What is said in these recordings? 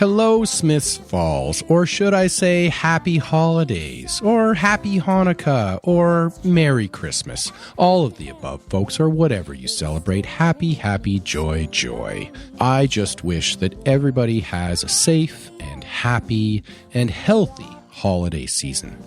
Hello, Smiths Falls, or should I say Happy Holidays, or Happy Hanukkah, or Merry Christmas. All of the above, folks, or whatever you celebrate. Happy, happy, joy, joy. I just wish that everybody has a safe and happy and healthy holiday season.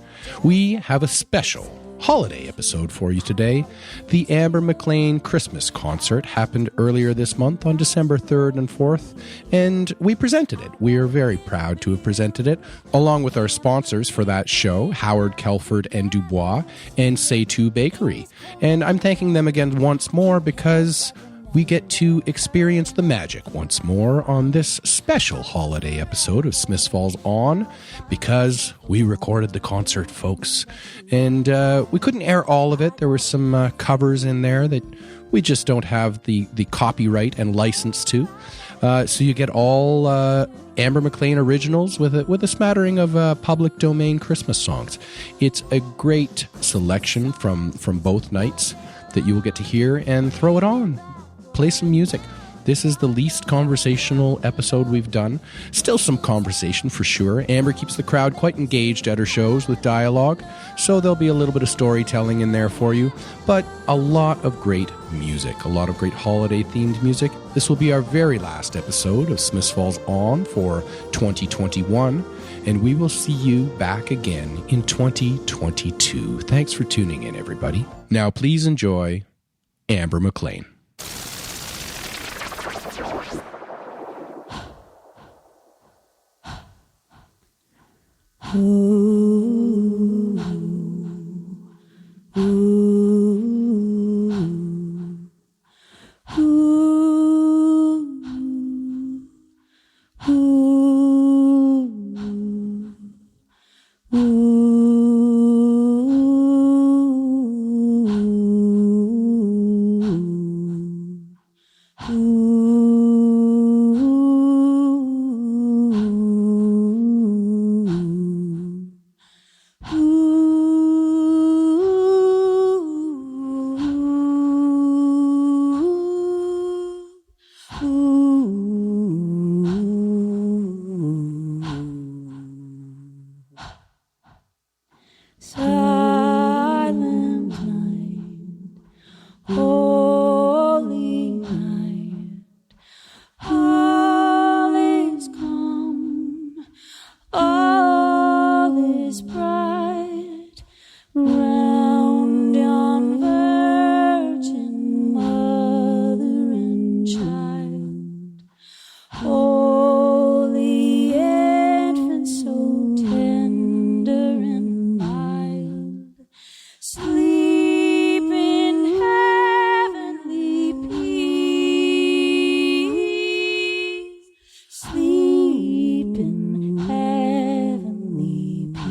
We have a special holiday episode for you today. The Ambre McLean Christmas concert happened earlier this month on December 3rd and 4th, and we presented it. We are very proud to have presented it, along with our sponsors for that show, Howard Kelford and Dubois, and Say To Bakery. And I'm thanking them again once more because we get to experience the magic once more on this special holiday episode of Smiths Falls On, because we recorded the concert, folks. And we couldn't air all of it. There were some covers in there that we just don't have the copyright and license to. So you get all Ambre McLean originals with a smattering of public domain Christmas songs. It's a great selection from both nights that you will get to hear, and throw it on. Play some music. This is the least conversational episode we've done. Still some conversation for sure. Ambre keeps the crowd quite engaged at her shows with dialogue, so there'll be a little bit of storytelling in there for you, but a lot of great music, a lot of great holiday-themed music. This will be our very last episode of Smiths Falls On for 2021, and we will see you back again in 2022. Thanks for tuning in, everybody. Now please enjoy Ambre McLean. Ooh, ooh, ooh, ooh, silent night, holy night, all is calm, all is bright, round yon virgin mother and child, holy infant, so tender and mild, sleep in heavenly peace, sleep in heavenly peace.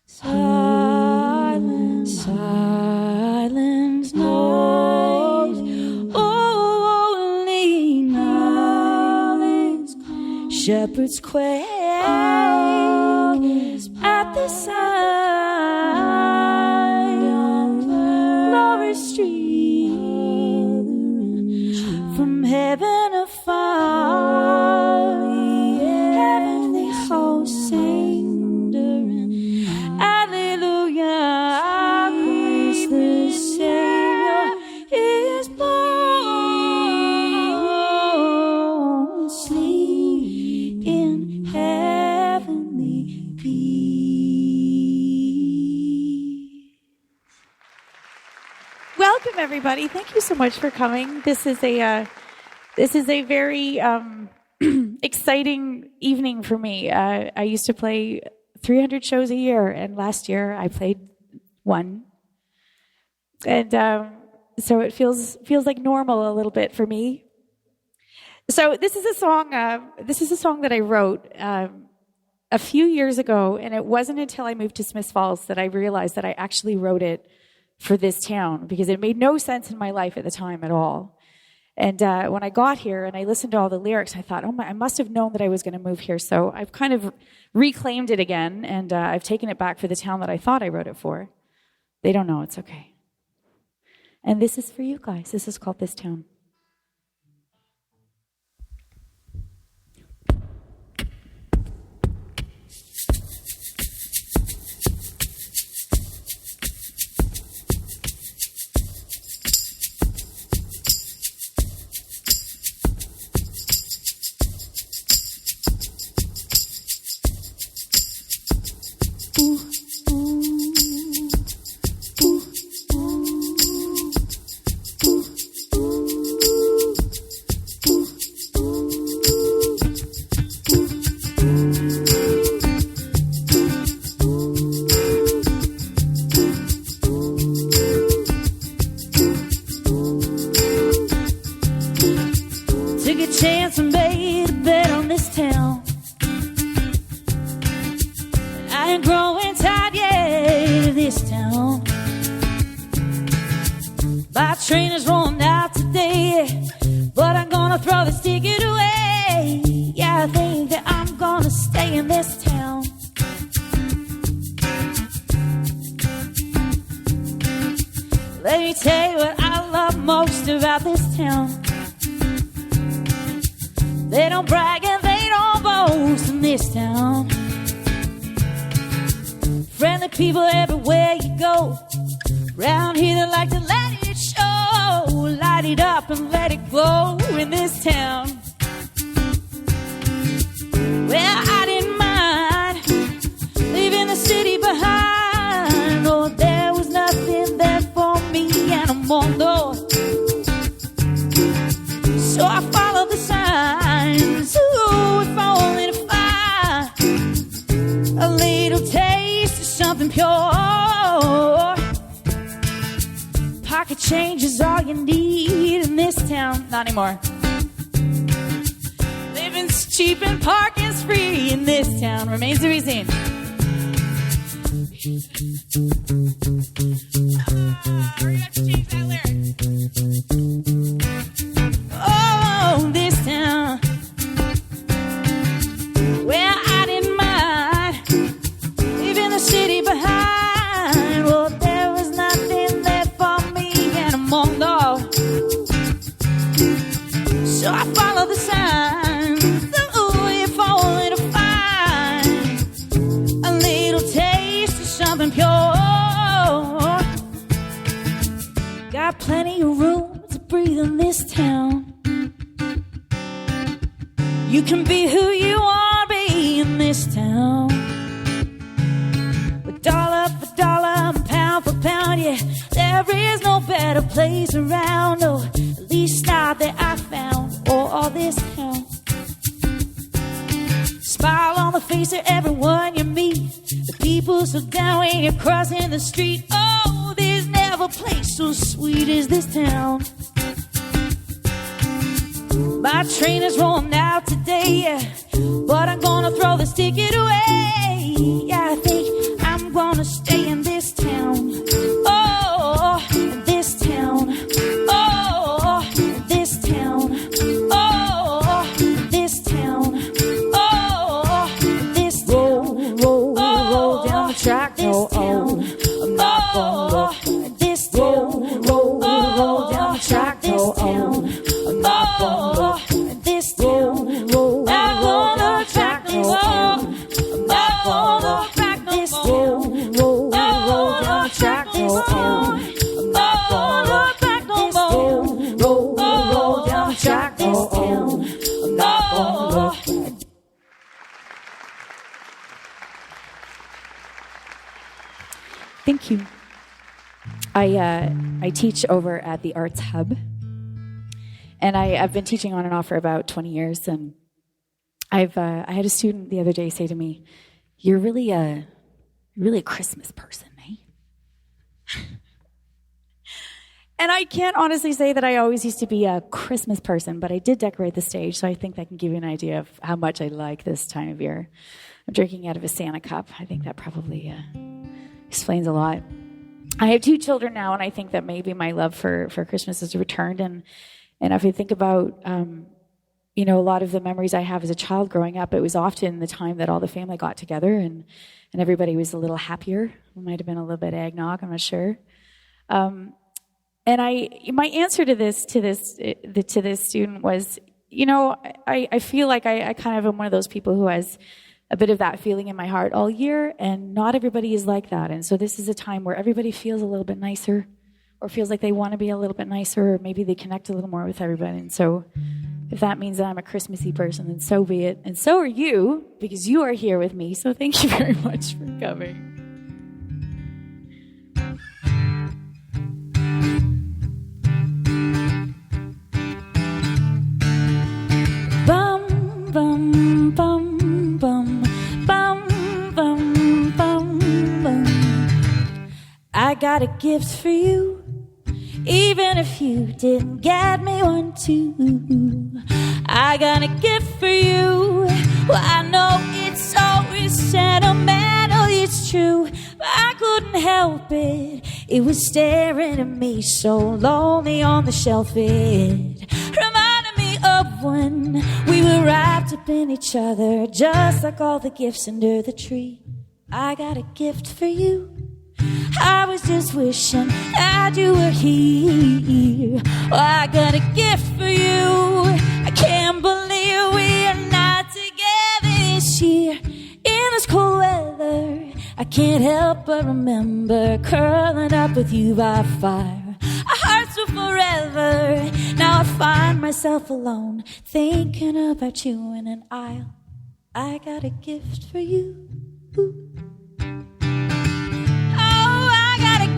Silent, silent night, holy night, shepherds quake at the sight, glory stream from heaven afar, heavenly hosts sing, alleluia, Christ the Savior is born, sleep in heavenly peace. Welcome, everybody. Thank you so much for coming. This is a very exciting evening for me. I used to play 300 shows a year, and last year I played one, and so it feels like normal a little bit for me. So this is a song. This is a song that I wrote a few years ago, and it wasn't until I moved to Smiths Falls that I realized that I actually wrote it for this town, because it made no sense in my life at the time at all. And when I got here and I listened to all the lyrics, I thought, I must have known that I was going to move here. So I've kind of reclaimed it again, and I've taken it back for the town that I thought I wrote it for. They don't know. It's okay. And this is for you guys. This is called This Town. Take a chance and made a bet on this town. I ain't growing tired yet of this town. My train is rolling out today, but I'm gonna throw this ticket away. Yeah, I think that I'm gonna stay in this town. Let me tell you what I love most about this town. They don't brag and they don't boast in this town. Friendly people everywhere you go. Round here they like to let it show. Light it up and let it glow in this town. Well, I didn't mind leaving the city behind. Oh, there was nothing there for me anymore. So I followed the signs. Ooh, if only to find a little taste of something pure. Pocket change is all you need in this town. Not anymore. Living's cheap and parking's free in this town. Remains to be seen. We're gonna have to change that lyric. Oh, this town. Well, I didn't mind leaving the city behind. Well, there was nothing there for me anymore, no. So I followed the signs. Ooh, if only to find a little taste of something pure. Got plenty of room to breathe in this town. You can be who you want to be in this town. With dollar for dollar and pound for pound, yeah, there is no better place around. Oh, at least not that I found. Oh, this town. Smile on the face of everyone you meet. The people so down when you're crossing the street. Oh, there's never a place so sweet as this town. My train is rolling out today, yeah, but I'm gonna throw this ticket away. Yeah, I think I'm gonna stay in this town. Oh, in this town. Oh, in this town. Oh, in this town. Oh, in this town. Roll down the track. Oh, I'm not gonna look. This town. Roll down the track. Oh, I'm not gonna look. This town. Roll I'm gonna track oh, this town. I'm not gonna look. This town. Roll down the track. Oh, I'm not gonna look. Roll down the track. Oh, I'm not gonna look. Thank you. I teach over at the Arts Hub, and I've been teaching on and off for about 20 years. And I had a student the other day say to me, "You're really a Christmas person, eh?" And I can't honestly say that I always used to be a Christmas person, but I did decorate the stage, so I think that can give you an idea of how much I like this time of year. I'm drinking out of a Santa cup. I think that probably explains a lot. I have 2 children now, and I think that maybe my love for Christmas has returned. And if you think about, a lot of the memories I have as a child growing up, it was often the time that all the family got together and everybody was a little happier. It might have been a little bit eggnog, I'm not sure. And my answer to this student was, I feel like I kind of am one of those people who has a bit of that feeling in my heart all year, and not everybody is like that. And so this is a time where everybody feels a little bit nicer, or feels like they want to be a little bit nicer, or maybe they connect a little more with everybody. And so if that means that I'm a Christmassy person, then so be it. And so are you, because you are here with me. So thank you very much for coming. Bum, bum, bum, bum, bum, bum, bum, bum. I got a gift for you, even if you didn't get me one too. I got a gift for you. Well, I know it's always sentimental, it's true, but I couldn't help it. It was staring at me so lonely on the shelf. It reminded me of when we were wrapped up in each other, just like all the gifts under the tree. I got a gift for you. I was just wishing that you were here. Oh, I got a gift for you. I can't believe we are not together this year. In this cold weather, I can't help but remember curling up with you by fire. Our hearts were forever. Now I find myself alone, thinking about you in an aisle. I got a gift for you.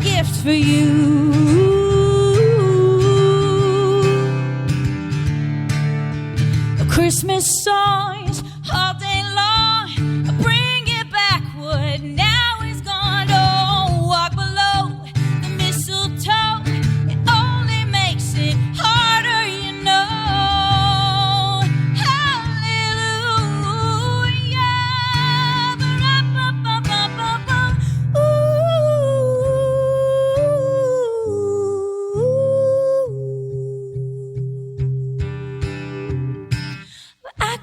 Gift for you. Christmas songs all day long, bring it backward. Now it's gone. Don't walk below the mistletoe. It only makes it harder, you know. Hallelujah.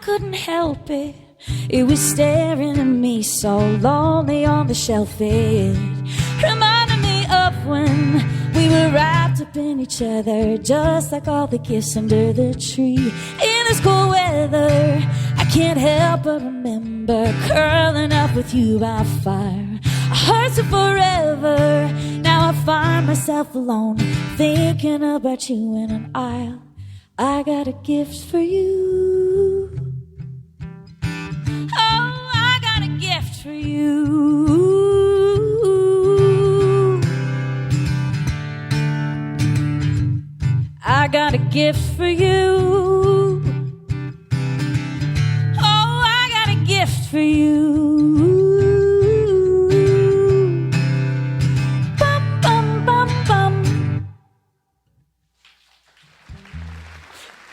Couldn't help it. It was staring at me so lonely on the shelf. It reminded me of when we were wrapped up in each other, just like all the gifts under the tree. In this cold weather, I can't help but remember curling up with you by fire. Our hearts are forever. Now I find myself alone, thinking about you in an aisle. I got a gift for you. For you, I got a gift for you. Oh, I got a gift for you. Bum, bum, bum, bum.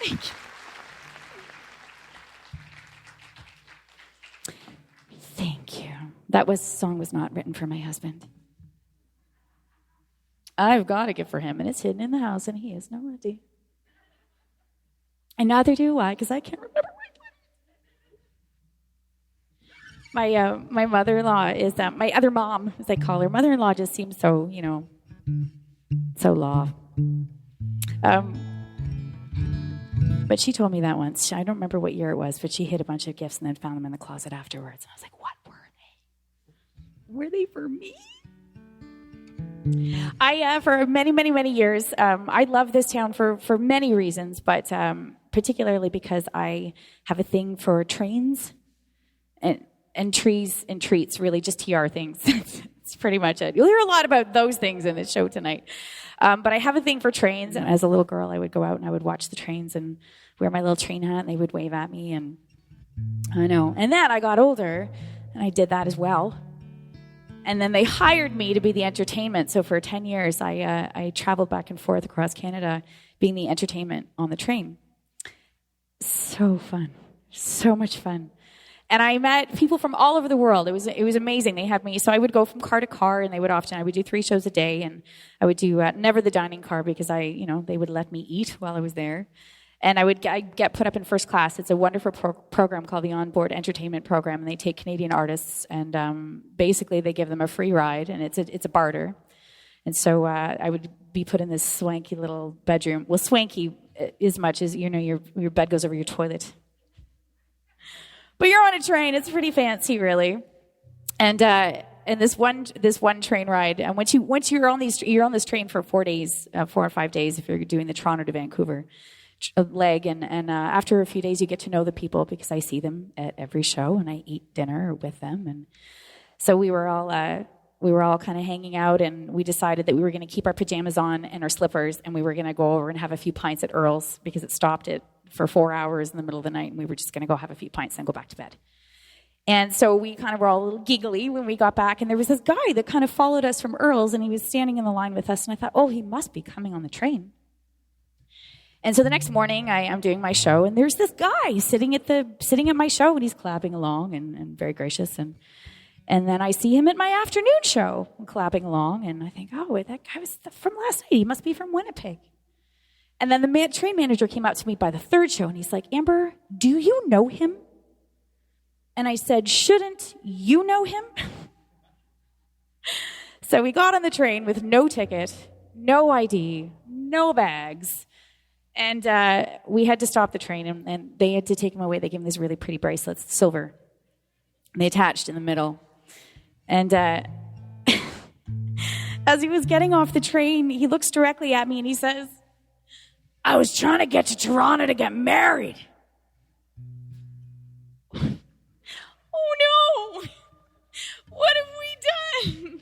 Thank you. That song was not written for my husband. I've got a gift for him, and it's hidden in the house, and he has no idea. And neither do I, because I can't remember my mother-in-law is my other mom, as I call her. Mother-in-law just seems so, so law. But she told me that once. I don't remember what year it was, but she hid a bunch of gifts and then found them in the closet afterwards. And I was like, what? Were they for me? I, for many, many, many years, I love this town for many reasons, but particularly because I have a thing for trains and trees and treats, really just TR things. It's pretty much it. You'll hear a lot about those things in the show tonight. But I have a thing for trains, and as a little girl, I would go out and I would watch the trains and wear my little train hat, and they would wave at me, and I know. And then I got older, and I did that as well. And then they hired me to be the entertainment. So for 10 years, I traveled back and forth across Canada being the entertainment on the train. So fun. So much fun. And I met people from all over the world. It was amazing. They had me. So I would go from car to car, and I would do 3 shows a day. And I would do never the dining car because they would let me eat while I was there. And I'd get put up in first class. It's a wonderful program called the Onboard Entertainment Program, and they take Canadian artists, and basically they give them a free ride, and it's a barter. And so I would be put in this swanky little bedroom. Well, swanky as much as your bed goes over your toilet, but you're on a train. It's pretty fancy, really. And this one train ride, and once you're on this train for 4 days, 4 or 5 days, if you're doing the Toronto to Vancouver leg, and after a few days you get to know the people because I see them at every show and I eat dinner with them. And so we were all kind of hanging out, and we decided that we were going to keep our pajamas on and our slippers, and we were going to go over and have a few pints at Earl's because it stopped it for 4 hours in the middle of the night, and we were just going to go have a few pints and go back to bed. And so we kind of were all a little giggly when we got back, and there was this guy that kind of followed us from Earl's, and he was standing in the line with us, and I thought, oh, he must be coming on the train. And so the next morning, I'm doing my show, and there's this guy sitting at my show, and he's clapping along and very gracious. And then I see him at my afternoon show, clapping along, and I think, oh, wait, that guy was from last night. He must be from Winnipeg. And then the train manager came out to me by the third show, and he's like, Amber, do you know him? And I said, shouldn't you know him? So we got on the train with no ticket, no ID, no bags. And we had to stop the train, and they had to take him away. They gave him these really pretty bracelets, silver. And they attached in the middle. And as he was getting off the train, he looks directly at me, and he says, I was trying to get to Toronto to get married. Oh, no. What have we done?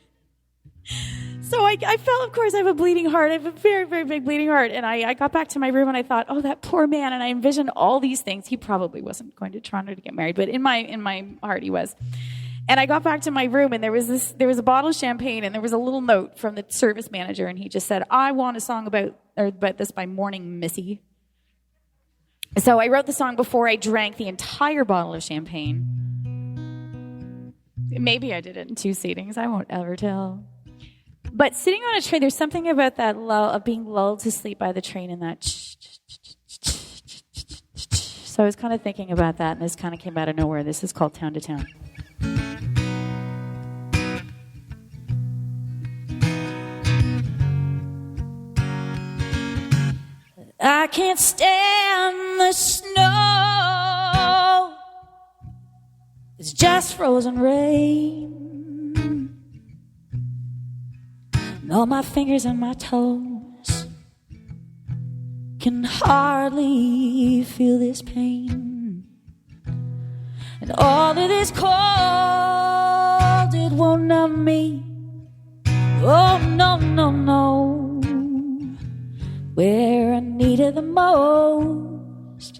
So I felt, of course, I have a bleeding heart. I have a very, very big bleeding heart. And I got back to my room and I thought, oh, that poor man. And I envisioned all these things. He probably wasn't going to Toronto to get married, but in my heart he was. And I got back to my room and there was a bottle of champagne and there was a little note from the service manager. And he just said, I want a song about this by Morning Missy. So I wrote the song before I drank the entire bottle of champagne. Maybe I did it in 2 sittings. I won't ever tell. But sitting on a train, there's something about that lull of being lulled to sleep by the train and that. So I was kind of thinking about that, and this kind of came out of nowhere. This is called Town to Town. I can't stand the snow. It's just frozen rain. All my fingers and my toes can hardly feel this pain. And all of this cold, it won't numb me. Oh, no, no, no. Where I need it the most.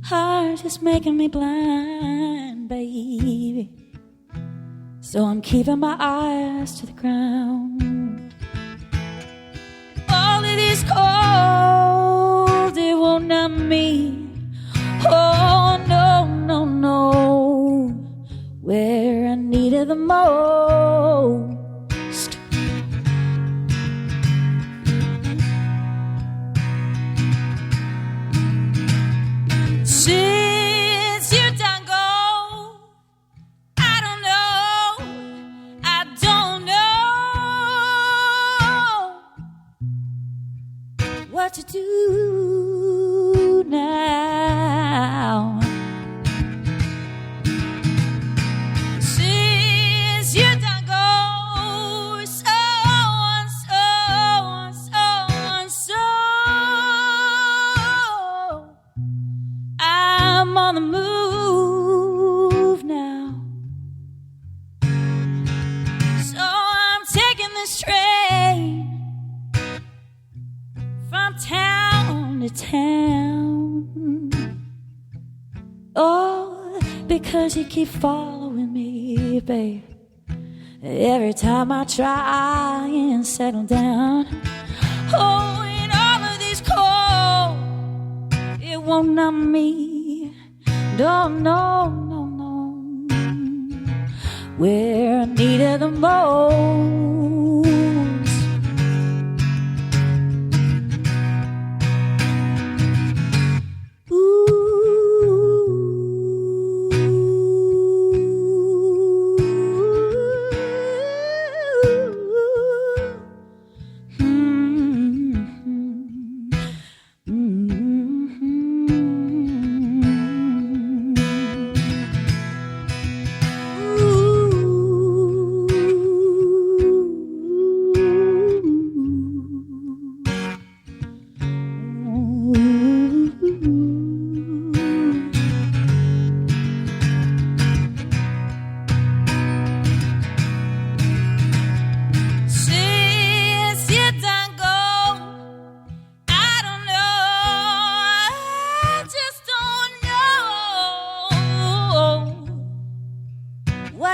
Heart is making me blind, baby. So I'm keeping my eyes to the ground. All of this cold, it won't numb me. Oh, no, no, no. Where I need it the most. Since you done go, I don't know what to do now. Since you done go, so I'm on the move now. So I'm taking this train from town to town. Oh, because you keep following me, babe. Every time I try and settle down. Oh, and all of these cold, it won't numb me. No, no, no, no. Where I need it the most.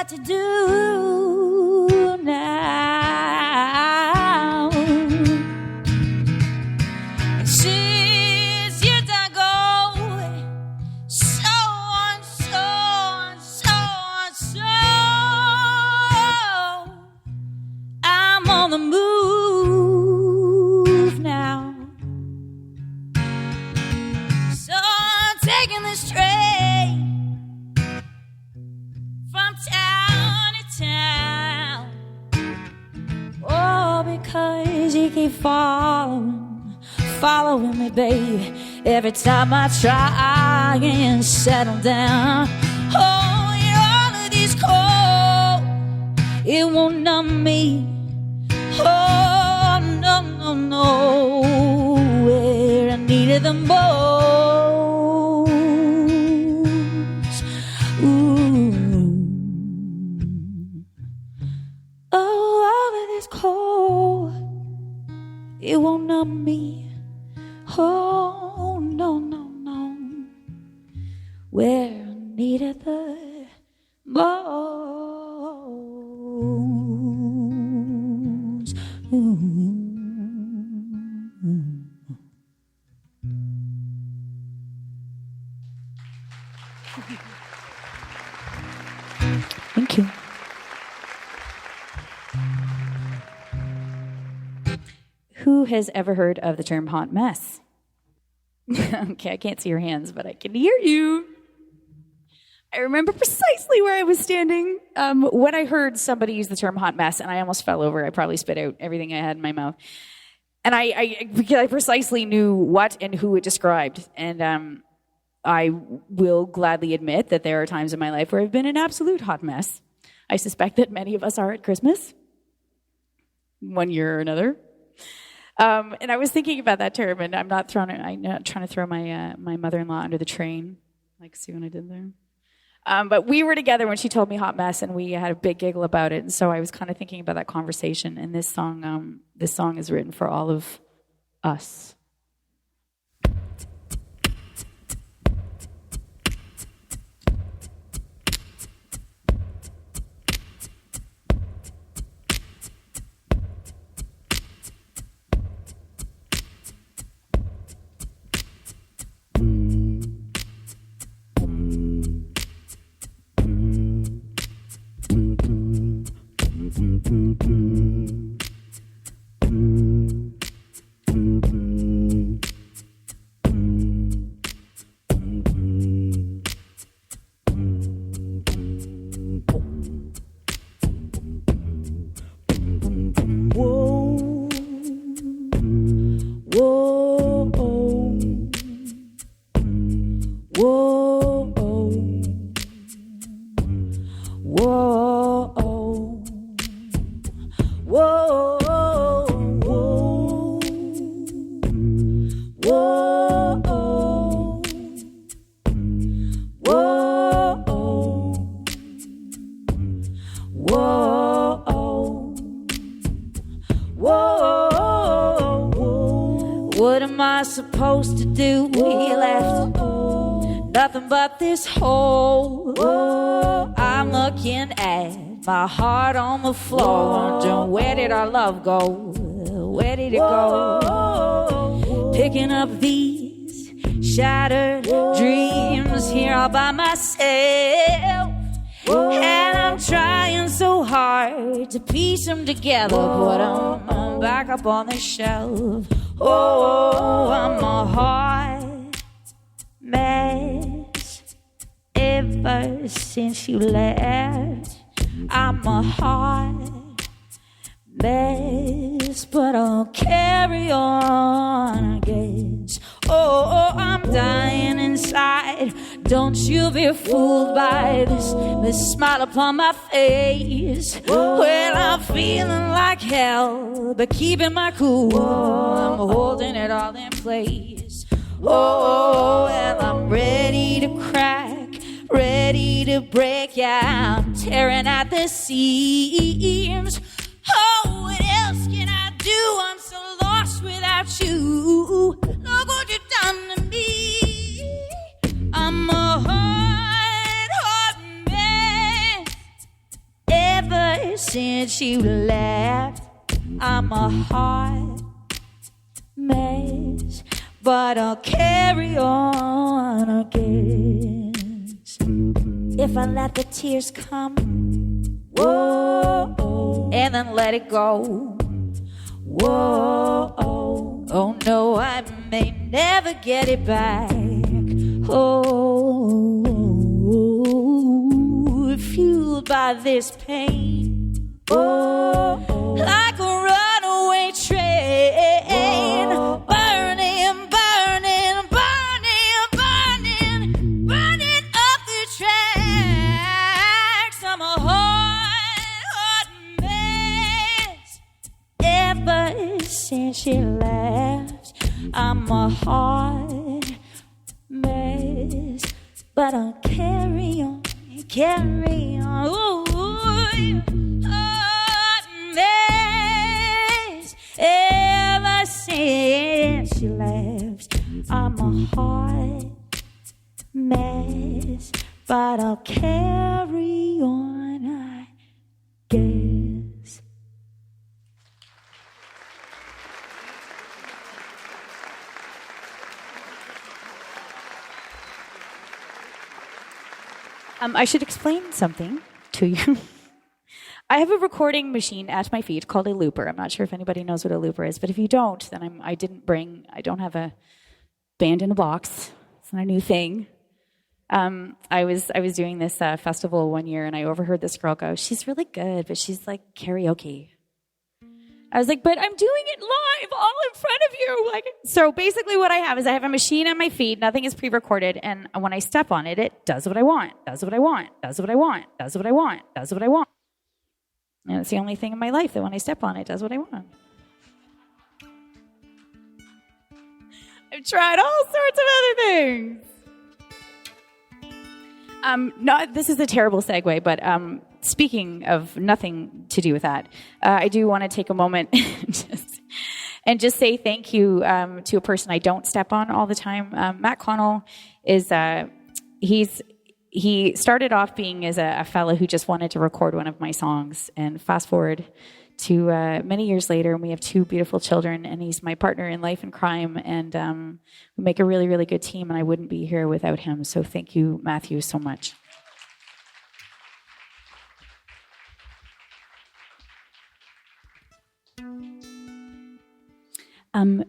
what to do now. And since you done go, so I'm on the move now. So I'm taking this train from town to town. Oh, because you keep following me, baby. Every time I try and settle down. Oh, you're all of these cold, it won't numb me. Oh, no, no, no, where I needed the most. Ooh. Oh, all of this cold, it won't numb me. Oh, no, no, no, where I needed the most. Ooh. Thank you. Who has ever heard of the term hot mess? Okay, I can't see your hands, but I can hear you. I remember precisely where I was standing when I heard somebody use the term hot mess, and I almost fell over. I probably spit out everything I had in my mouth. And because I precisely knew what and who it described. And I will gladly admit that there are times in my life where I've been an absolute hot mess. I suspect that many of us are at Christmas, one year or another. And I was thinking about that term, and I'm not trying to throw my mother-in-law under the train. Like, see what I did there? But we were together when she told me hot mess, and we had a big giggle about it. And so I was kind of thinking about that conversation. And this song is written for all of us. What am I supposed to do? He left nothing but this hole. I'm looking at my heart on the floor, wondering where did our love go? Where did it go? Picking up these shattered dreams here all by myself, and I'm trying so hard to piece them together, but I'm back up on the shelf. Oh, I'm a hot mess ever since you left. I'm a hot mess, but I'll carry on, I guess. Oh, I'm dying inside. Don't you be fooled by this smile upon my face. Well, I'm feeling like hell, but keeping my cool. I'm holding it all in place. Oh, and I'm ready to crack, ready to break. Yeah, I'm tearing at the seams. Oh, what else can I do? I'm so lost without you. Look what you've done to me. I'm a hot mess since you left, I'm a hot mess, but I'll carry on, I guess. If I let the tears come, whoa, and then let it go, whoa, oh no, I may never get it back. Oh, fueled by this pain, oh, like a runaway train, burning, burning, burning, burning, burning up the tracks. I'm a hot, hot mess. Ever since she left, I'm a hot mess, but I'll carry on, carry on. Ooh, hot mess. Ever since she left, I'm a hot mess, but I'll carry on, I guess. I should explain something to you. I have a recording machine at my feet called a looper. I'm not sure if anybody knows what a looper is, but if you don't, then I don't have a band in a box. It's not a new thing. I was doing this festival one year, and I overheard this girl go, "She's really good, but she's like karaoke." I was like, "But I'm doing it live, all in front of you." Like, so basically what I have is I have a machine on my feet. Nothing is pre-recorded. And when I step on it, it does what I want, does what I want, does what I want, does what I want, does what I want. And it's the only thing in my life that when I step on it, does what I want. I've tried all sorts of other things. This is a terrible segue, but speaking of nothing to do with that, I do want to take a moment and just say thank you to a person I don't step on all the time. Matt Connell is he started off being as a fella who just wanted to record one of my songs, and fast forward to many years later, and we have two beautiful children, and he's my partner in life and crime, and we make a really, really good team, and I wouldn't be here without him. So thank you, Matthew, so much.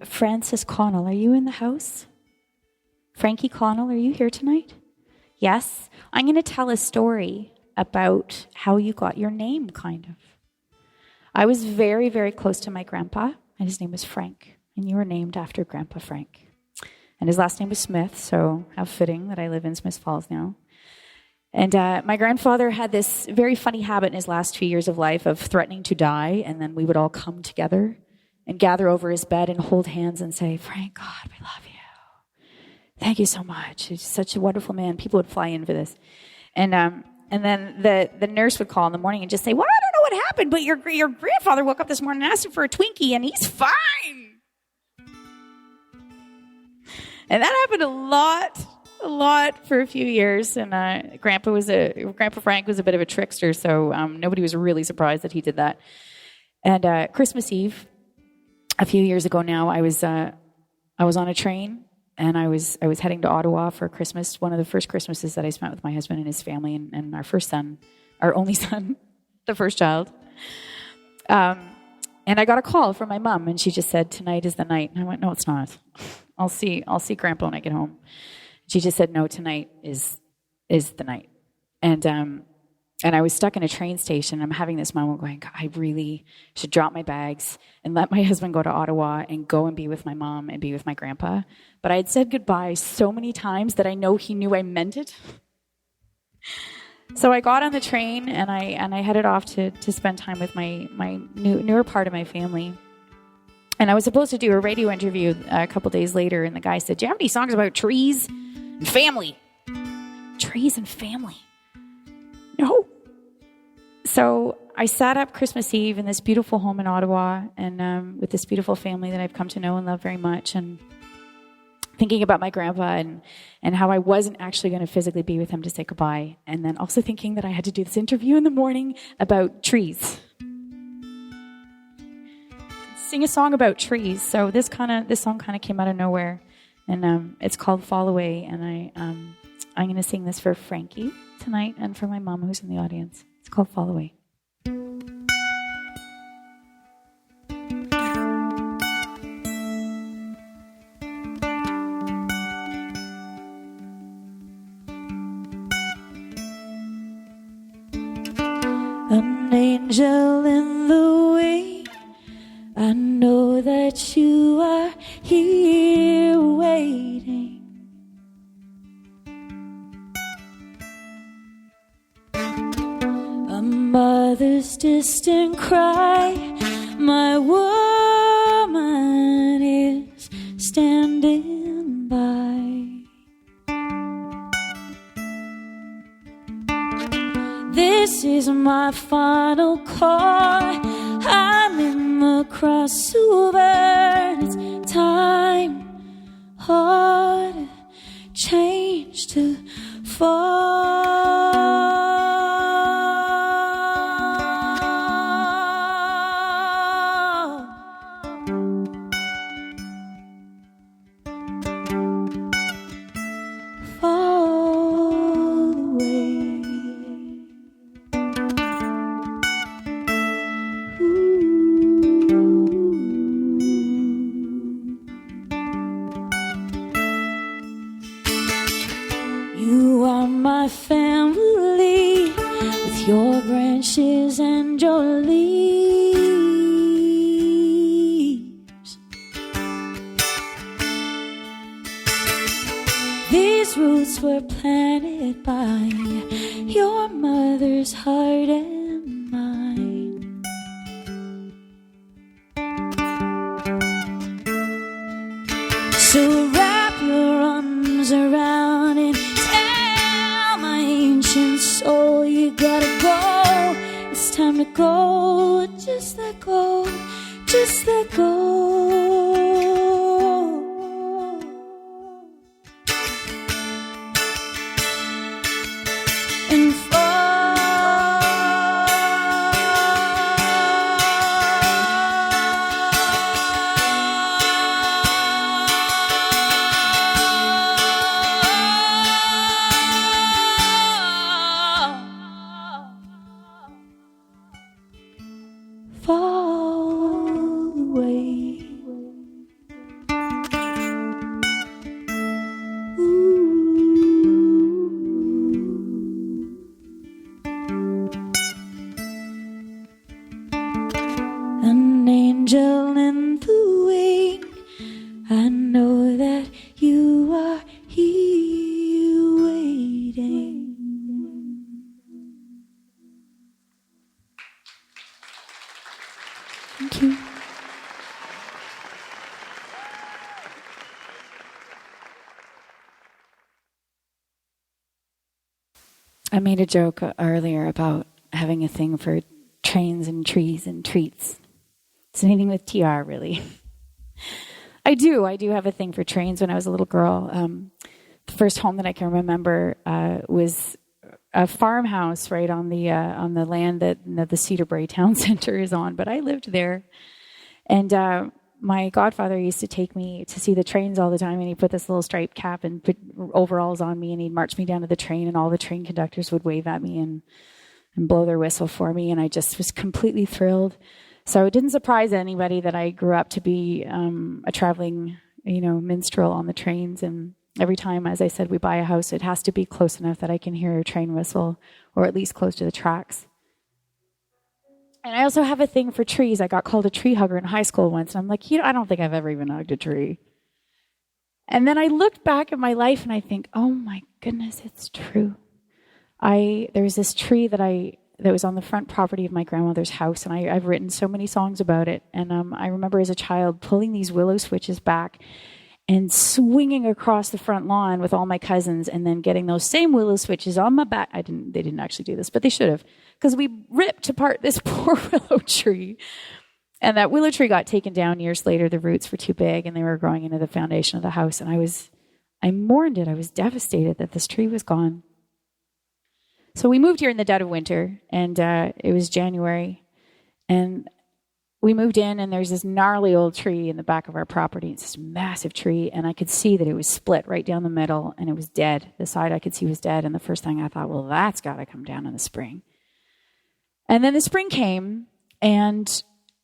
Francis Connell, are you in the house? Frankie Connell, are you here tonight? Yes? I'm going to tell a story about how you got your name, kind of. I was very, very close to my grandpa, and his name was Frank, and you were named after Grandpa Frank. And his last name was Smith, so how fitting that I live in Smith Falls now. And my grandfather had this very funny habit in his last 2 years of life of threatening to die, and then we would all come together and gather over his bed and hold hands and say, "Frank, God, we love you. Thank you so much. He's such a wonderful man." People would fly in for this. And then the nurse would call in the morning and just say, "Well, I don't know what happened, but your grandfather woke up this morning and asked him for a Twinkie, and he's fine." And that happened a lot for a few years. And Grandpa Frank was a bit of a trickster, so nobody was really surprised that he did that. And Christmas Eve, a few years ago now, I was on a train, and I was heading to Ottawa for Christmas, one of the first Christmases that I spent with my husband and his family, and our first son, our only son, the first child. And I got a call from my mom, and she just said, "Tonight is the night." And I went, "No, it's not. I'll see Grandpa when I get home." She just said, "No, tonight is the night." And I was stuck in a train station. I'm having this moment going, "God, I really should drop my bags and let my husband go to Ottawa and go and be with my mom and be with my grandpa." But I had said goodbye so many times that I know he knew I meant it. So I got on the train, and I headed off to spend time with my newer part of my family. And I was supposed to do a radio interview a couple days later, and the guy said, "Do you have any songs about trees and family?" Trees and family? No. So I sat up Christmas Eve in this beautiful home in Ottawa, and with this beautiful family that I've come to know and love very much, and thinking about my grandpa and how I wasn't actually going to physically be with him to say goodbye, and then also thinking that I had to do this interview in the morning about trees. sing a song about trees. So this song kind of came out of nowhere, and it's called "Fall Away." And I'm going to sing this for Frankie tonight and for my mom who's in the audience. It's called "Fall Away." An angel in the wing, I know that you are here waiting. A mother's distant cry, my woman is standing by. This is my final call. I'm in the crossover. It's time, hard change to fall. Fall away. You are my family, with your branches and your leaves. These roots were planted by your mother's heart and mine. So wrap your arms around and tell my ancient soul you gotta go. It's time to go. Just let go. Just let go. And fall away. An angel in the wing, I know that you are here waiting. Thank you. I made a joke earlier about having a thing for trains and trees and treats. It's anything with TR, really. I do have a thing for trains. When I was a little girl, the first home that I can remember was a farmhouse right on the land that the Cedarbrae Town Center is on. But I lived there, and my godfather used to take me to see the trains all the time, and he put this little striped cap and put overalls on me, and he'd march me down to the train, and all the train conductors would wave at me and blow their whistle for me, and I just was completely thrilled. So it didn't surprise anybody that I grew up to be a traveling, minstrel on the trains. And every time, as I said, we buy a house, it has to be close enough that I can hear a train whistle, or at least close to the tracks. And I also have a thing for trees. I got called a tree hugger in high school once, and I'm like, I don't think I've ever even hugged a tree. And then I looked back at my life, and I think, oh my goodness, it's true. There was this tree that was on the front property of my grandmother's house, and I've written so many songs about it. And I remember as a child pulling these willow switches back and swinging across the front lawn with all my cousins, and then getting those same willow switches on my back. They didn't actually do this, but they should have, because we ripped apart this poor willow tree. And that willow tree got taken down years later. The roots were too big, and they were growing into the foundation of the house. And I mourned it. I was devastated that this tree was gone. So we moved here in the dead of winter, and it was January. And we moved in, and there's this gnarly old tree in the back of our property. It's this massive tree, and I could see that it was split right down the middle, and it was dead. The side I could see was dead, and the first thing I thought, well, that's got to come down in the spring. And then the spring came, and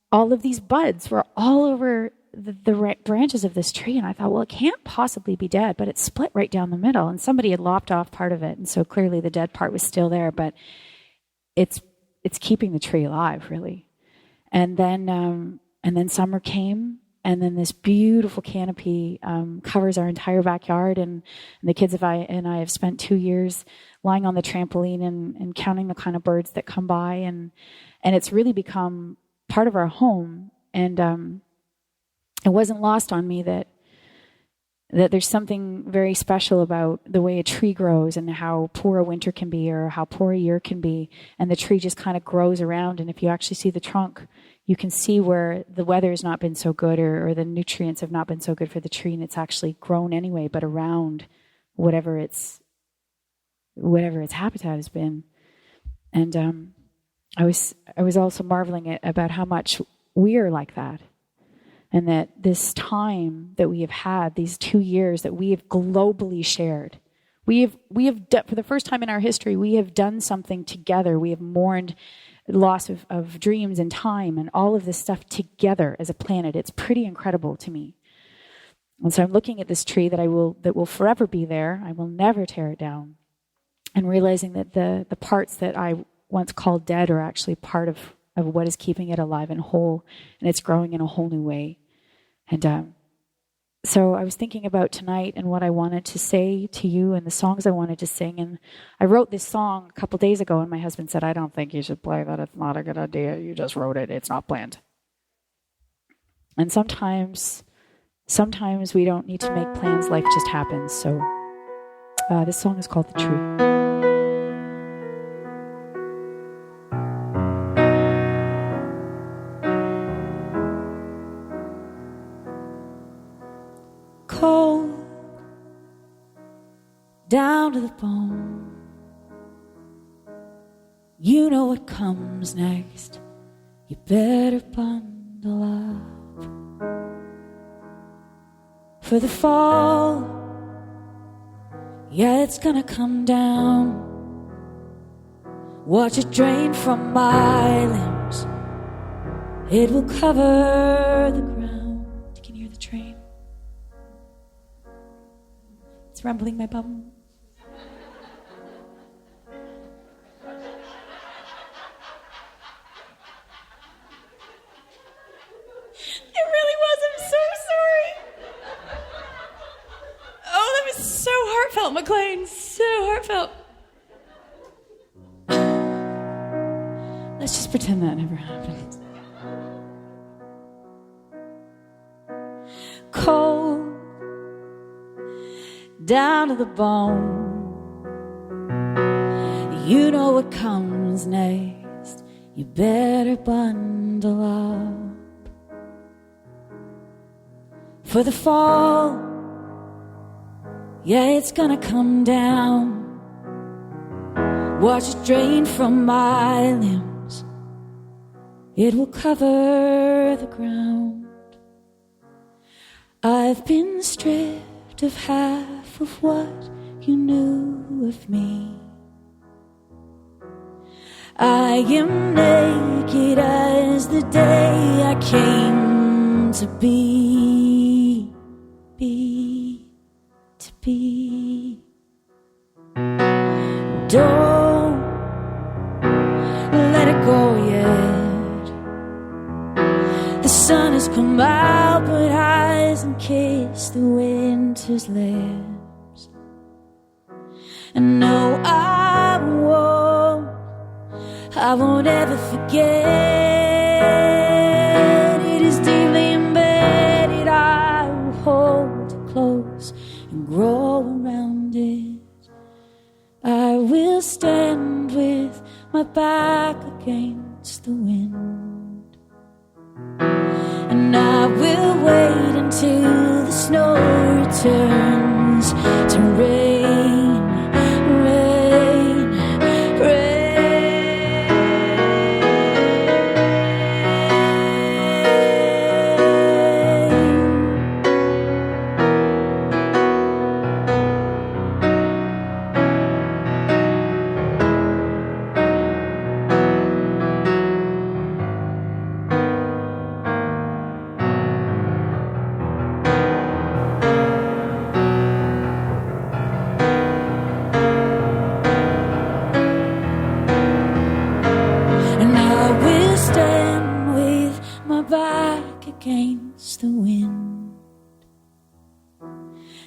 all of these buds were all over the branches of this tree, and I thought, well, it can't possibly be dead, but it split right down the middle, and somebody had lopped off part of it, and so clearly the dead part was still there, but it's keeping the tree alive, really. And then summer came, and then this beautiful canopy covers our entire backyard, and the kids and I have spent 2 years lying on the trampoline and counting the kind of birds that come by, and it's really become part of our home. And it wasn't lost on me that there's something very special about the way a tree grows and how poor a winter can be or how poor a year can be. And the tree just kind of grows around. And if you actually see the trunk, you can see where the weather has not been so good or the nutrients have not been so good for the tree, and it's actually grown anyway, but around whatever its habitat has been. And I was also marveling about how much we are like that. And that this time that we have had, these 2 years that we have globally shared, we have done, for the first time in our history, we have done something together. We have mourned loss of dreams and time and all of this stuff together as a planet. It's pretty incredible to me. And so I'm looking at this tree that will forever be there. I will never tear it down. And realizing that the parts that I once called dead are actually part of what is keeping it alive and whole, and it's growing in a whole new way. And so I was thinking about tonight and what I wanted to say to you and the songs I wanted to sing. And I wrote this song a couple days ago, and my husband said, I don't think you should play that. It's not a good idea. You just wrote it. It's not planned. And sometimes we don't need to make plans. Life just happens. So this song is called The Tree. Cold down to the bone. You know what comes next. You better bundle up for the fall. Yeah, it's gonna come down. Watch it drain from my limbs. It will cover the ground. You can hear the train. It's rumbling my bum. It really was. I'm so sorry. Oh, that was so heartfelt, McLean. So heartfelt. Let's just pretend that never happened. Cold down to the bone. You know what comes next. You better bundle up for the fall. Yeah, it's gonna come down. Watch it drain from my limbs. It will cover the ground. I've been stripped of half of what you knew of me. I am naked as the day I came to be. Don't let it go yet. The sun has come out, but hasn't kissed the winter's lips. And no, I won't ever forget. It is deeply embedded. I will hold it close and grow around it. I will stand with my back against the wind, and I will wait until the snow returns to rain, rain, rain. against the wind.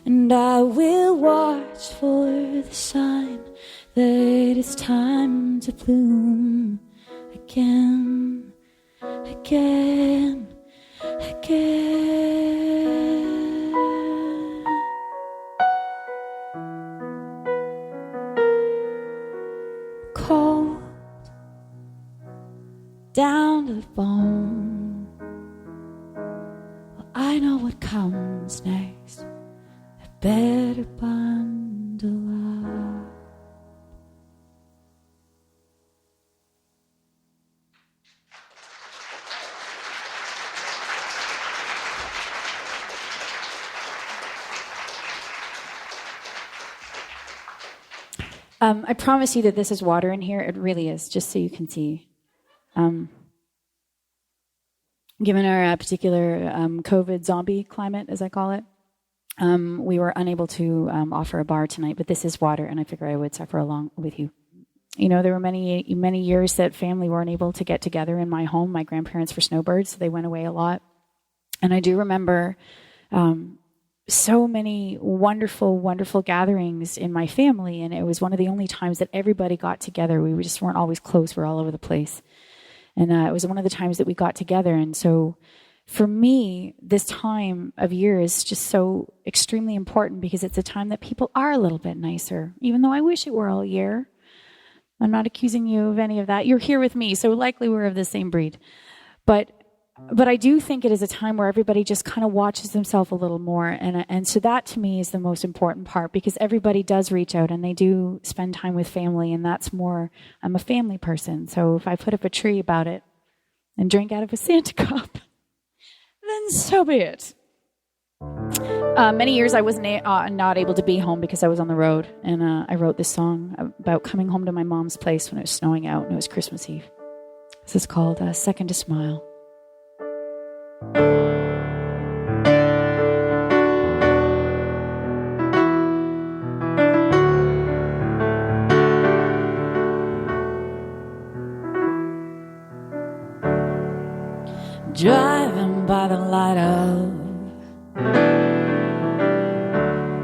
And I will watch for the sign that it's time to bloom again, again, again. Cold down to the bone. Well, I know what comes next. I better bundle up. I promise you that this is water in here. It really is, just so you can see. Given our particular COVID zombie climate, as I call it, we were unable to offer a bar tonight, but this is water, and I figure I would suffer along with you. You know, there were many years that family weren't able to get together in my home. My grandparents were snowbirds, so they went away a lot. And I do remember so many wonderful, wonderful gatherings in my family, and it was one of the only times that everybody got together. We just weren't always close. We're all over the place. And it was one of the times that we got together. And so for me, this time of year is just so extremely important because it's a time that people are a little bit nicer, even though I wish it were all year. I'm not accusing you of any of that. You're here with me, so likely we're of the same breed. But I do think it is a time where everybody just kind of watches themselves a little more. And so that to me is the most important part because everybody does reach out and they do spend time with family. And that's more, I'm a family person. So if I put up a tree about it and drink out of a Santa cup, then so be it. Many years I was not able to be home because I was on the road. And I wrote this song about coming home to my mom's place when it was snowing out and it was Christmas Eve. This is called Second to Smile. Driving by the light of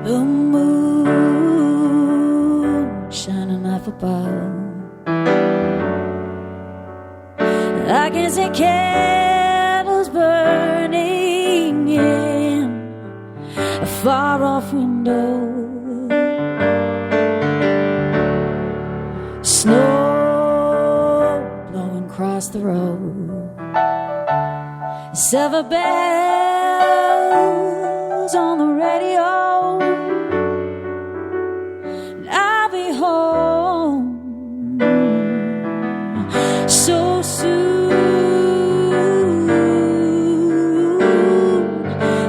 the moon shining up above, I can see candles burning in a far-off window, snow blowing across the road, silver bells on the radio, and I'll be home so soon.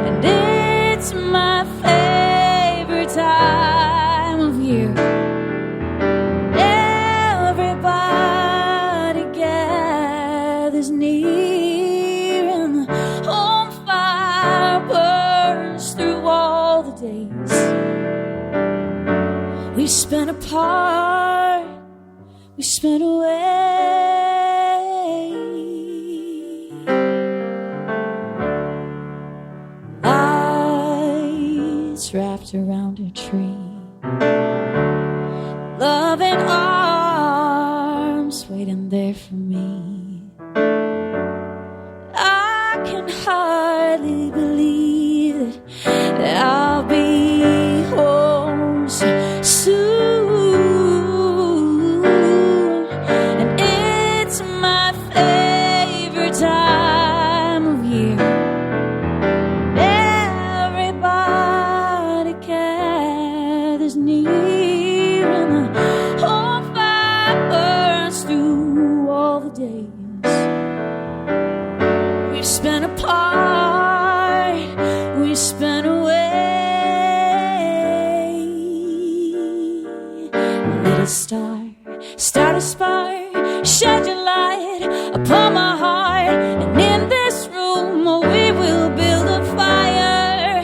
And it's my favorite time of year. Everybody gathers near and the home fire burns through all the days we spent apart, we spent away. Lights wrapped around a tree, loving arms waiting there for me. I can hardly believe that I'll be home so soon. And it's my favorite time of year. Everybody gathers near and the whole fire burns through all the days we've spent apart, we spent away. Little star, start a spark, shed your light upon my heart, and in this room we will build a fire,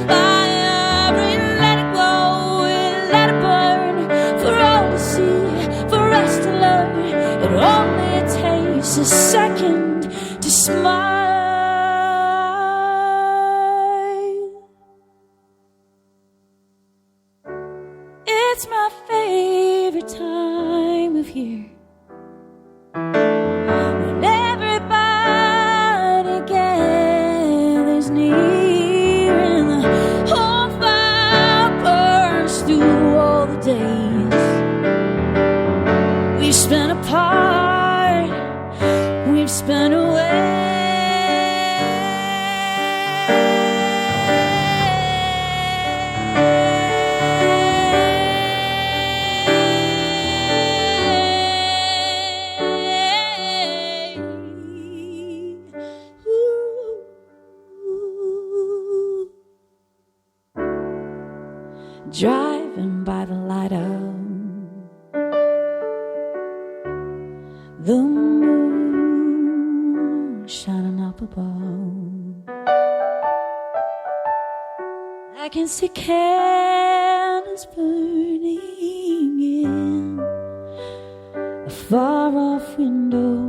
fire, and let it go, and let it burn, for all to see, for us to learn. It only takes a second to smile. about. I can see candles burning in a far-off window.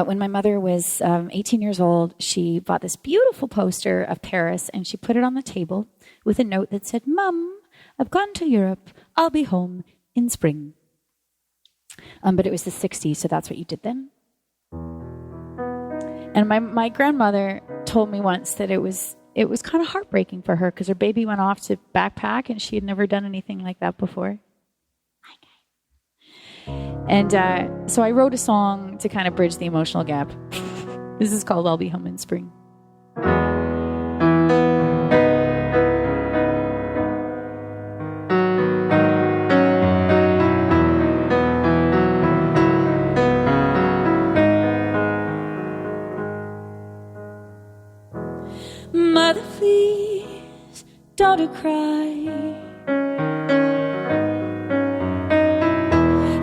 When my mother was 18 years old, she bought this beautiful poster of Paris, and she put it on the table with a note that said, "Mum, I've gone to Europe. I'll be home in spring." But it was the 60s, so that's what you did then. And my grandmother told me once that it was kind of heartbreaking for her because her baby went off to backpack, and she had never done anything like that before. And so I wrote a song to kind of bridge the emotional gap. This is called "I'll Be Home in Spring." Mother, please, daughter, cry.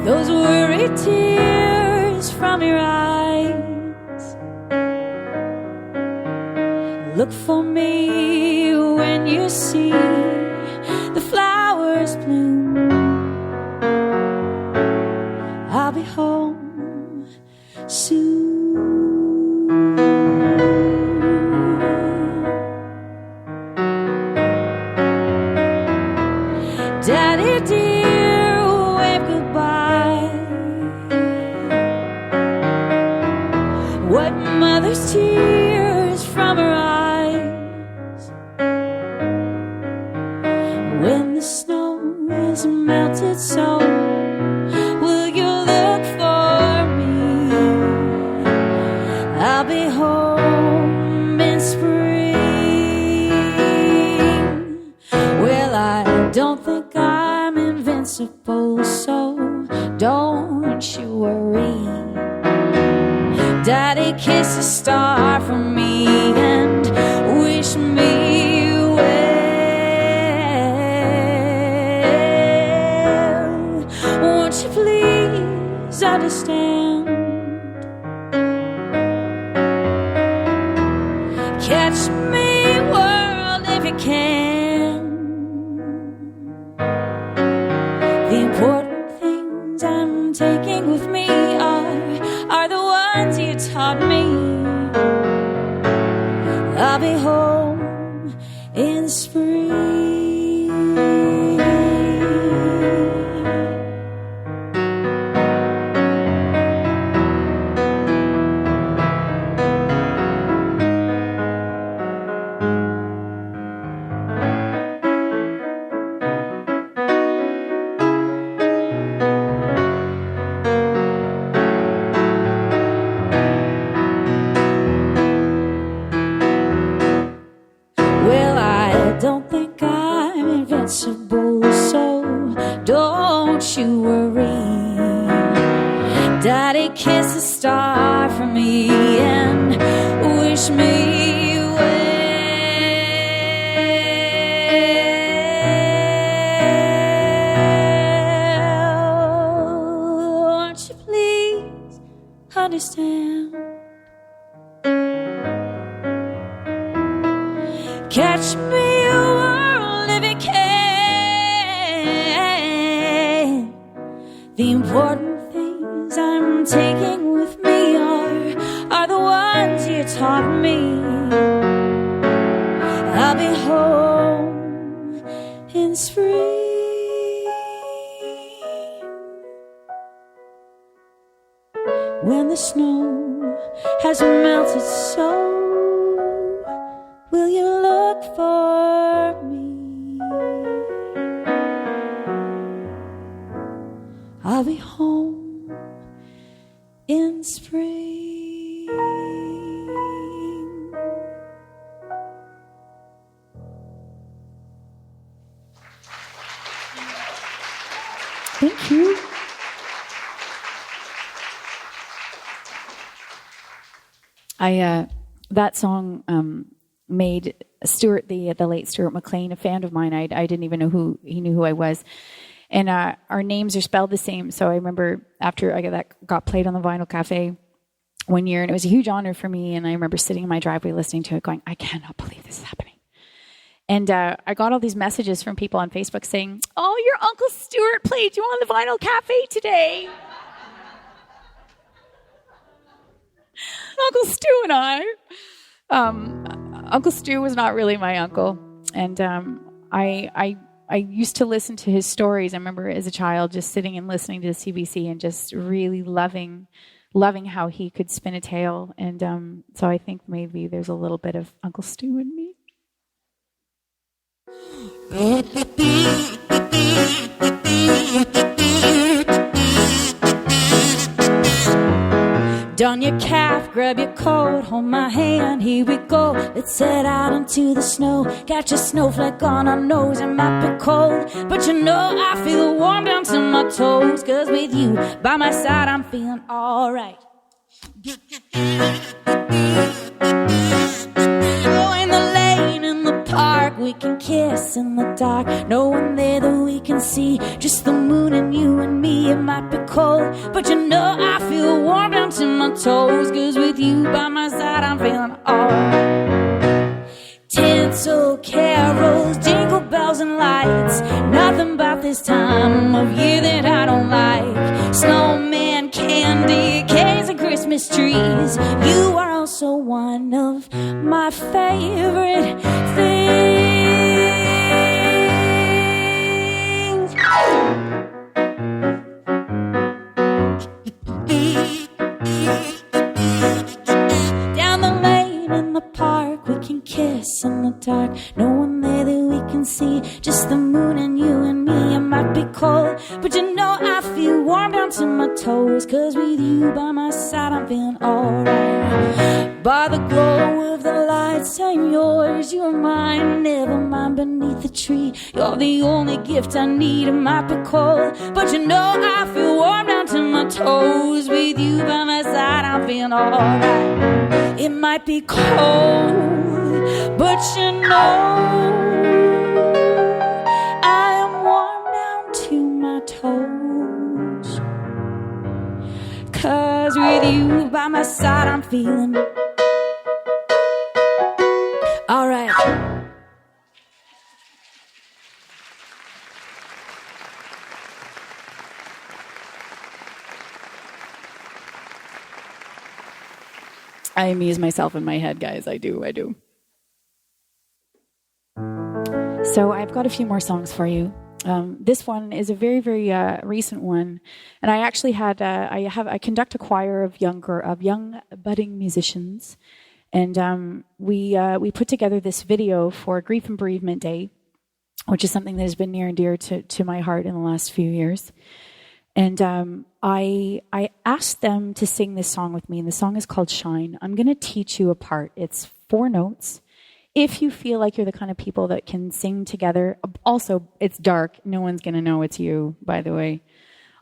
Those worried tears from your eyes. Look for me when you see the flowers bloom. I'll be home soon. Daddy dear, wave goodbye. What mother's tears from her eyes. When the snow is melted so, will you look for me? I'll be home in spring. Well, I don't think I'm invincible, so don't you worry. Daddy, kiss a star for me and wish me well. Won't you please understand? Catch me, world, if you can. The important things I'm taking with me are the ones you taught me. I'll be home in spring. So don't you worry. Daddy, kiss a star for me and wish me well. Won't you please understand? Catch me, world, if you can. The important things I'm taking with me are the ones you taught me. I'll be home in spring. When the snow has melted so, will you look for me? I'll be home in spring. Thank you. That song made Stuart, the late Stuart McLean, a fan of mine. I didn't even know he knew who I was. And our names are spelled the same. So I remember after that got played on the Vinyl Cafe one year, and it was a huge honor for me. And I remember sitting in my driveway listening to it going, I cannot believe this is happening. And I got all these messages from people on Facebook saying, oh, your Uncle Stuart played you on the Vinyl Cafe today. Uncle Stu and I. Uncle Stu was not really my uncle. And I used to listen to his stories. I remember as a child just sitting and listening to the CBC and just really loving how he could spin a tale. And so I think maybe there's a little bit of Uncle Stu in me. Don your calf, grab your coat, hold my hand, here we go. Let's head out into the snow, catch a snowflake on our nose. It might be cold, but you know I feel warm down to my toes. 'Cause with you by my side, I'm feeling alright. Oh, in the lane, in the park, we can kiss in the dark. No one there that we can see, just the moon and you and me. It might be cold, but you know I feel warm down to my toes. 'Cause with you by my side, I'm feeling alright. Tinsel carols, jingle bells and lights, nothing about this time of year that I don't like. Snowman, candy, canes and Christmas trees. You are also one of my favorite things. Down the lane in the park, we can kiss in the dark. No one there that we can see, just the moon and you and me. It might be cold, but you know I feel warm down to my toes. 'Cause with you by my side, I'm feeling alright. By the glow of the lights, I'm yours, you're mine. Never mind beneath the tree, you're the only gift I need. It might be cold, but you know I feel warm down to my toes. With you by my side, I'm feeling alright. It might be cold, but you know I am warm down to my toes. 'Cause with you by my side, I'm feeling alright. I amuse myself in my head, guys. I do. So I've got a few more songs for you. This one is a very, very recent one, and I actually had I conduct a choir of young budding musicians, and we put together this video for Grief and Bereavement Day, which is something that has been near and dear to my heart in the last few years. And I asked them to sing this song with me, and the song is called Shine. I'm going to teach you a part. It's 4 notes. If you feel like you're the kind of people that can sing together, also, it's dark. No one's going to know it's you, by the way.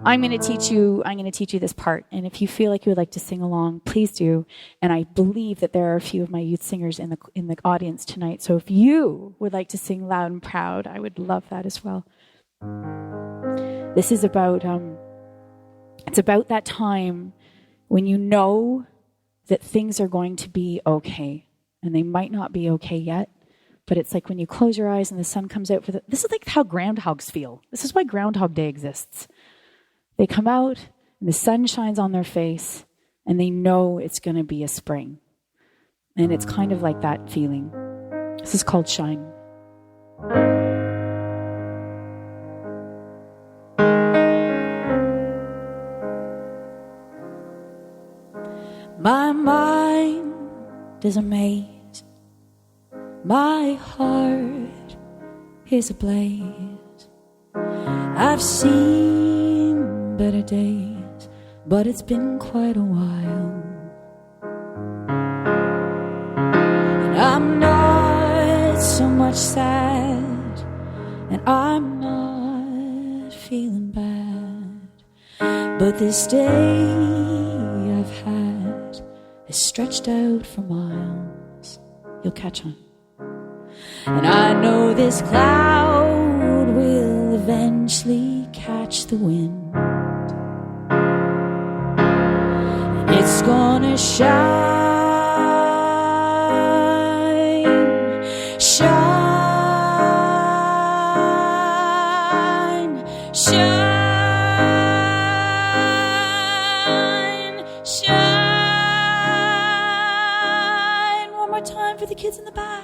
I'm going to teach you this part. And if you feel like you would like to sing along, please do. And I believe that there are a few of my youth singers in the audience tonight. So if you would like to sing loud and proud, I would love that as well. This is about, it's about that time when you know that things are going to be okay. And they might not be okay yet, but it's like when you close your eyes and the sun comes out this is like how groundhogs feel. This is why Groundhog Day exists. They come out and the sun shines on their face and they know it's going to be a spring. And it's kind of like that feeling. This is called Shine. My mind is a maze. My heart is ablaze. I've seen better days, but it's been quite a while. And I'm not so much sad, and I'm not feeling bad. But this day I've had has it's stretched out for miles. You'll catch on. And I know this cloud will eventually catch the wind. And it's gonna shine, shine, shine, shine. One more time for the kids in the back.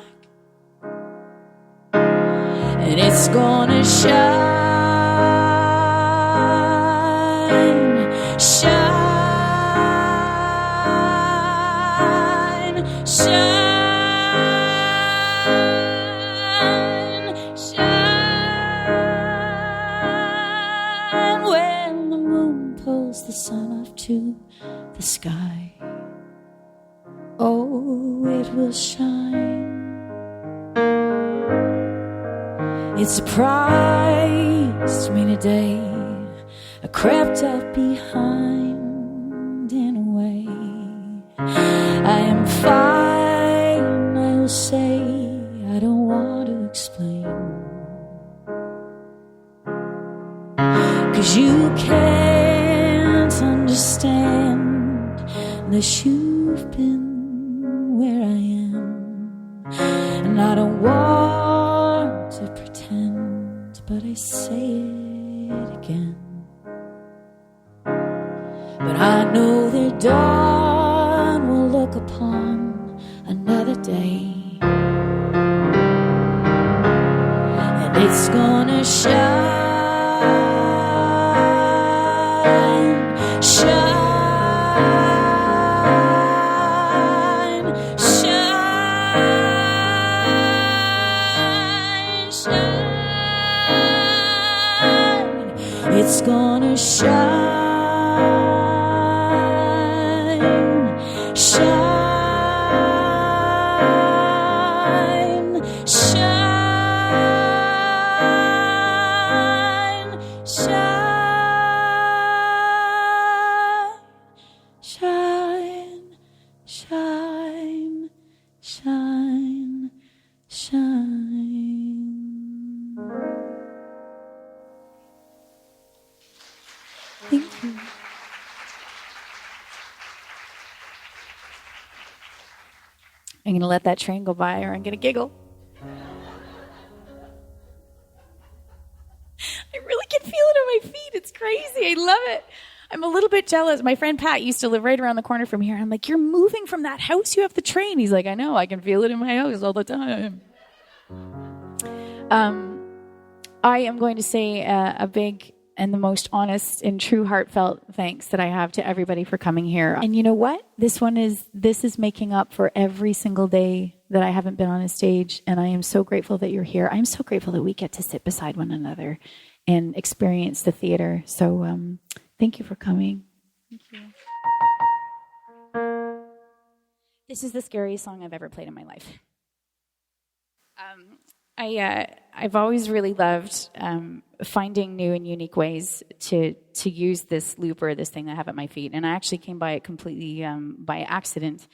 And it's gonna shine, shine, shine, shine. When the moon pulls the sun up to the sky, oh, it will shine. It surprised me today. I crept up behind in a way. I am fine, I will say. I don't want to explain. 'Cause you can't understand unless you've been where I am. And I don't want to pretend, but I say it again. But I know the dawn will look upon another day, and it's gonna shine, shine, shine, shine. It's gonna shine. I'm going to let that train go by or I'm going to giggle. I really can feel it on my feet. It's crazy. I love it. I'm a little bit jealous. My friend Pat used to live right around the corner from here. I'm like, you're moving from that house. You have the train. He's like, I know. I can feel it in my house all the time. I am going to say a big and the most honest and true heartfelt thanks that I have to everybody for coming here. And you know what? This is making up for every single day that I haven't been on a stage, and I am so grateful that you're here. I'm so grateful that we get to sit beside one another and experience the theater. So thank you for coming. Thank you. This is the scariest song I've ever played in my life. I've always really loved finding new and unique ways to use this looper, this thing I have at my feet. And I actually came by it completely by accident,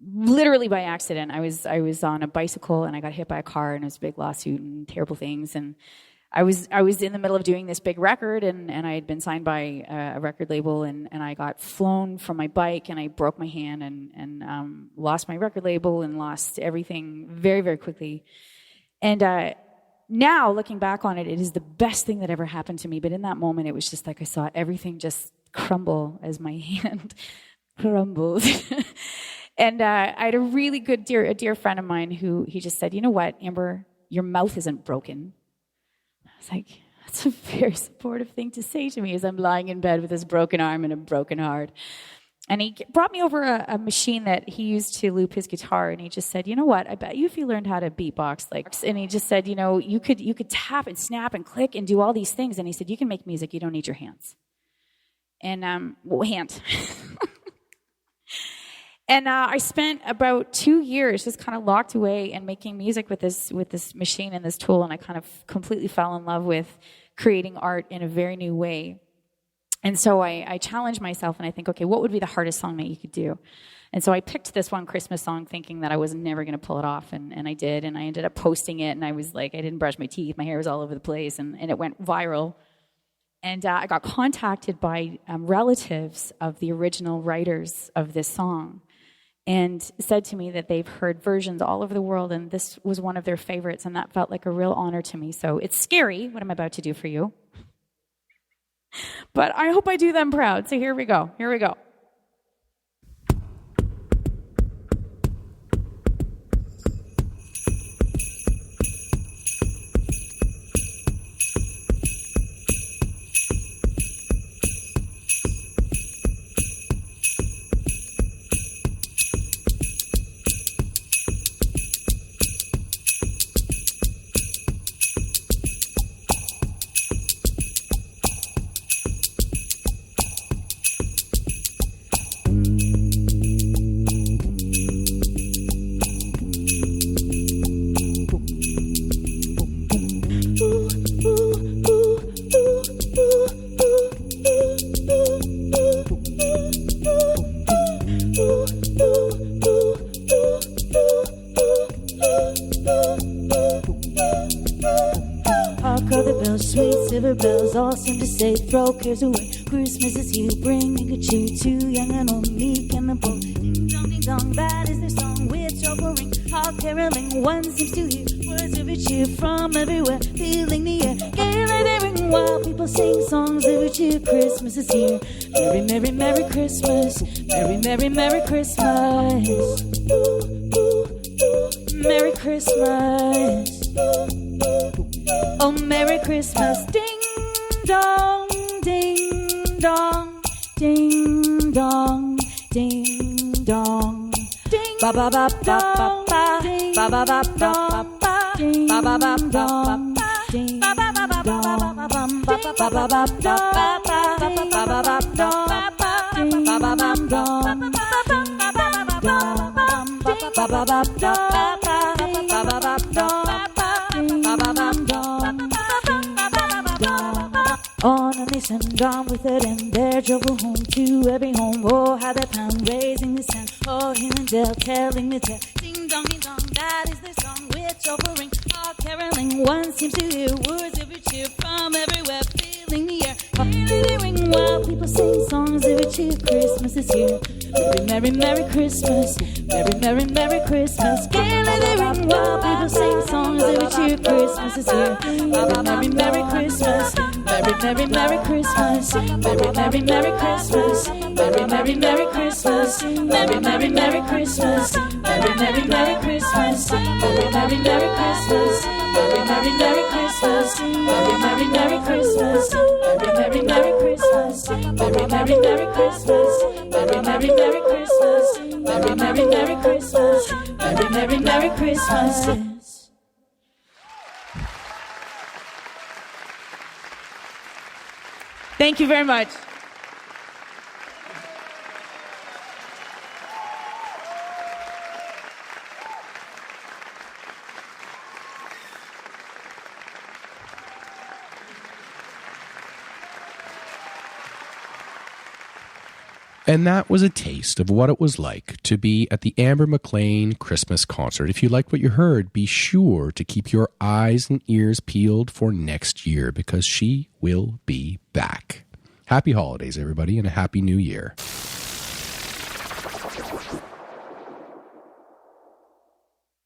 literally by accident. I was on a bicycle and I got hit by a car, and it was a big lawsuit and terrible things. And I was in the middle of doing this big record, and I had been signed by a record label, and I got flown from my bike, and I broke my hand and lost my record label and lost everything very, very quickly. And now, looking back on it, it is the best thing that ever happened to me. But in that moment, it was just like I saw everything just crumble as my hand crumbled. And I had a really good dear friend of mine who he just said, you know what, Amber, your mouth isn't broken. I was like, that's a very supportive thing to say to me as I'm lying in bed with this broken arm and a broken heart. And he brought me over a machine that he used to loop his guitar, and he just said, you know what, I bet you if you learned how to beatbox, and he just said, you know, you could tap and snap and click and do all these things. And he said, you can make music, you don't need your hands. And, hand. And I spent about 2 years just kind of locked away and making music with this machine and this tool, and I kind of completely fell in love with creating art in a very new way. And so I challenged myself, and I think, okay, what would be the hardest song that you could do? And so I picked this one Christmas song thinking that I was never going to pull it off, and I did, and I ended up posting it, and I was like, I didn't brush my teeth, my hair was all over the place, and it went viral. And I got contacted by relatives of the original writers of this song, and said to me that they've heard versions all over the world, and this was one of their favorites, and that felt like a real honor to me. So it's scary what I'm about to do for you, but I hope I do them proud. So here we go. Bells all seem to say, throw cares away. Christmas is here, bring a good cheer to young and old, meek and the poor. Ding dong, that is their song with offering. All caroling, one seems to hear words of cheer from everywhere, feeling the air. Gayly they ring while people sing songs of cheer. Christmas is here. Merry, merry, merry Christmas. Merry, merry, merry Christmas. Merry Christmas. Oh, Merry Christmas. Ding dong, ding dong, ding dong, ding dong, ding ba ba ba ba ba ba ba ba ba ba ba ding ba ba ba ba ding ba ba ba ba ba ba ba ba ba ba ba ba on and they send gone with it, and their trouble home to every home. Oh, how they pound, raising the sound. Oh, Hill and Dale telling the tale. Ding dong, that is their song which offering. All caroling, one seems to hear words of cheer from everywhere, filling the air. Gaily they ring while people sing songs of cheer. Christmas is here. Merry, merry, merry Christmas. Merry, merry, merry Christmas. Gaily they ring while people sing songs of cheer. Christmas is here. Merry, merry, merry Christmas. Merry, merry, merry Christmas. Merry, merry, merry Christmas. Merry, merry, merry Christmas. Merry, merry, merry Christmas. Merry, merry, merry Christmas. Merry, merry, merry Christmas. Merry, merry, merry Christmas. Merry, merry, merry Christmas. Merry, merry, merry Christmas. Merry, merry, merry Christmas. Merry, merry, merry Christmas. Merry, merry, merry Christmas. Merry, merry, merry Christmas. Thank you very much. And that was a taste of what it was like to be at the Ambre McLean Christmas concert. If you liked what you heard, be sure to keep your eyes and ears peeled for next year, because she will be back. Happy holidays, everybody, and a happy new year.